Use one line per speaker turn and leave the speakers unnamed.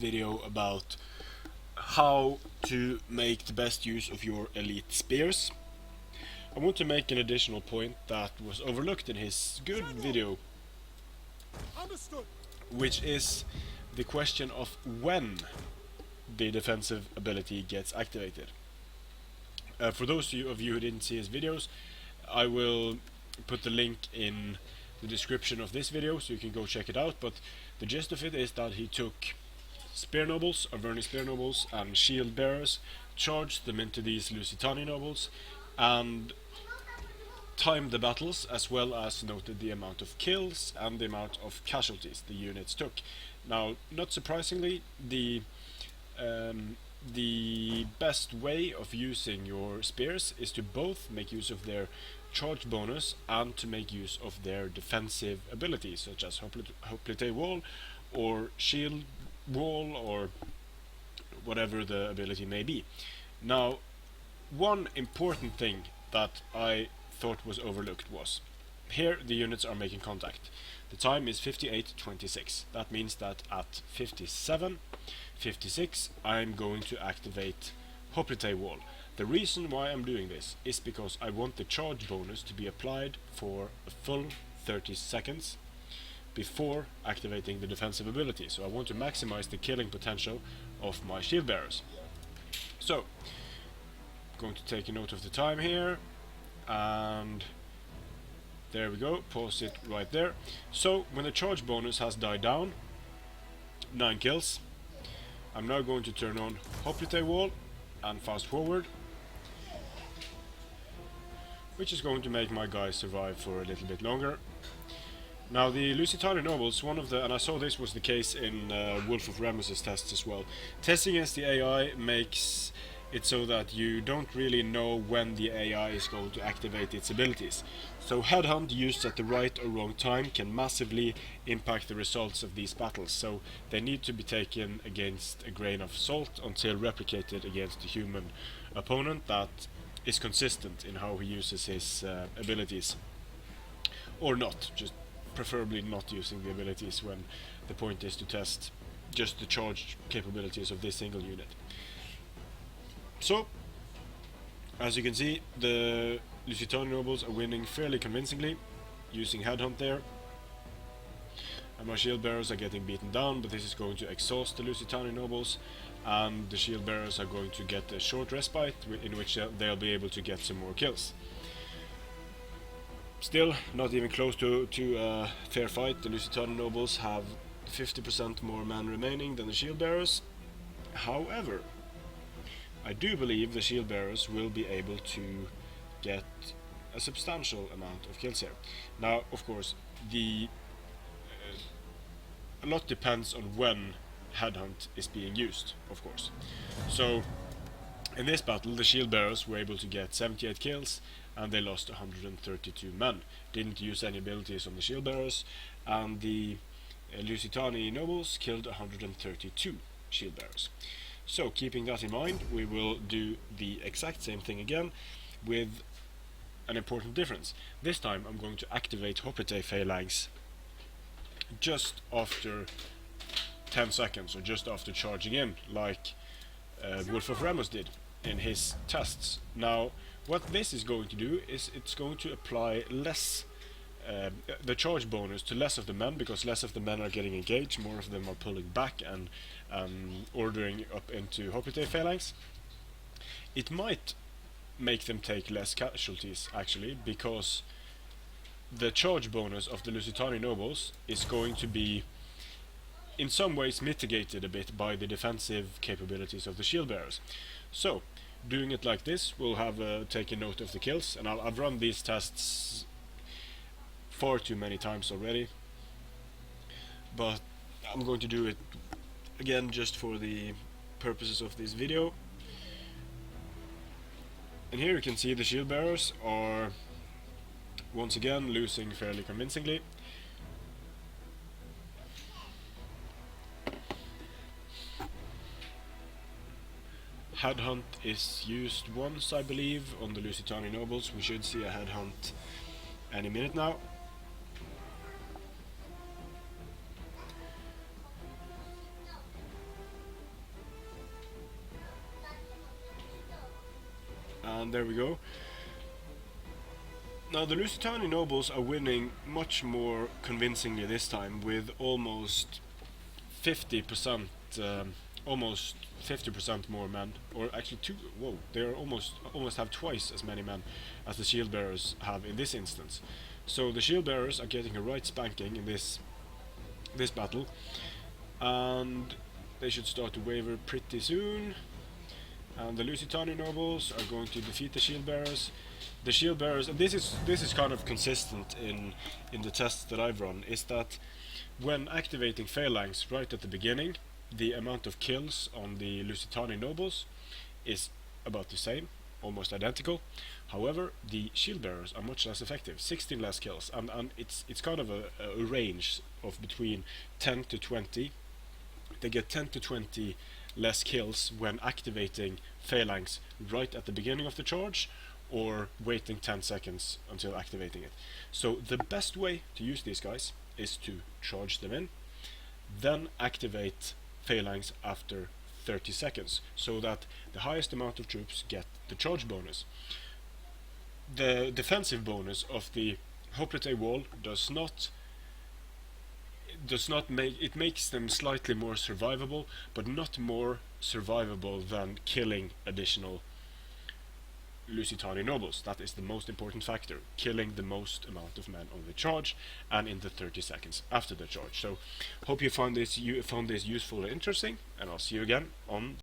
Video about how to make the best use of your elite spears. I want to make an additional point that was overlooked in his good video, which is the question of when the defensive ability gets activated. For those of you who didn't see his videos, I will put the link in the description of this video so you can go check it out, but the gist of it is that he took spear nobles, Averni spear nobles, and shield bearers, charged them into these Lusitani nobles, and timed the battles as well as noted the amount of kills and the amount of casualties the units took. Now, not surprisingly, the best way of using your spears is to both make use of their charge bonus and to make use of their defensive abilities, such as Hoplite Wall or Shield Wall or whatever the ability may be. Now, one important thing that I thought was overlooked was, here the units are making contact. The time is 58:26. That means that at 57:56 I'm going to activate Hoplite Wall. The reason why I'm doing this is because I want the charge bonus to be applied for a full 30 seconds before activating the defensive ability. So I want to maximize the killing potential of my shield bearers. So, I'm going to take a note of the time here, and there we go, pause it right there. So, when the charge bonus has died down, 9 kills, I'm now going to turn on Hoplite Wall and fast forward, which is going to make my guys survive for a little bit longer. Now, the Lusitani nobles, and I saw this was the case in WolfofRemus' tests as well. Testing against the AI makes it so that you don't really know when the AI is going to activate its abilities. So headhunt used at the right or wrong time can massively impact the results of these battles, so they need to be taken against a grain of salt until replicated against a human opponent that is consistent in how he uses his abilities. Or not, just preferably not using the abilities when the point is to test just the charge capabilities of this single unit. So, as you can see, the Lusitani nobles are winning fairly convincingly, using headhunt there. And my shield bearers are getting beaten down, but this is going to exhaust the Lusitani nobles, and the shield bearers are going to get a short respite in which they'll be able to get some more kills. Still, not even close to a fair fight. The Lusitani nobles have 50% more men remaining than the shield bearers. However, I do believe the shield bearers will be able to get a substantial amount of kills here. Now, of course, a lot depends on when headhunt is being used, of course. So, in this battle, the shield bearers were able to get 78 kills, and they lost 132 men. Didn't use any abilities on the shield bearers, and the Lusitani nobles killed 132 shield bearers. So, keeping that in mind, we will do the exact same thing again with an important difference. This time I'm going to activate Hoplite Phalanx just after 10 seconds, or just after charging in, like WolfofRemus did in his tests. Now, what this is going to do is it's going to apply less the charge bonus to less of the men, because less of the men are getting engaged, more of them are pulling back and ordering up into Hoplite Phalanx. It might make them take less casualties, actually, because the charge bonus of the Lusitani nobles is going to be in some ways mitigated a bit by the defensive capabilities of the shield bearers. So, doing it like this, we'll have taken note of the kills, and I've run these tests far too many times already, but I'm going to do it again just for the purposes of this video. And here you can see the shield bearers are once again losing fairly convincingly. Headhunt is used once, I believe, on the Lusitani nobles. We should see a headhunt any minute now. And there we go. Now the Lusitani nobles are winning much more convincingly this time, with almost 50%, almost 50% more men, or actually they are almost have twice as many men as the shield bearers have in this instance. So the shield bearers are getting a right spanking in this battle, and they should start to waver pretty soon. And the Lusitani nobles are going to defeat the shield bearers. The shield bearers, and this is kind of consistent in the tests that I've run, is that when activating phalanx right at the beginning, the amount of kills on the Lusitani nobles is about the same, almost identical. However, the shield bearers are much less effective, 16 less kills, and it's kind of a range of between 10 to 20. They get 10 to 20 less kills when activating phalanx right at the beginning of the charge, or waiting 10 seconds until activating it. So the best way to use these guys is to charge them in, then activate phalanx after 30 seconds, so that the highest amount of troops get the charge bonus. The defensive bonus of the Hoplite wall does not make it, makes them slightly more survivable, but not more survivable than killing additional Lusitani nobles. That is the most important factor, killing the most amount of men on the charge and in the 30 seconds after the charge. So hope you found this useful and interesting, and I'll see you again on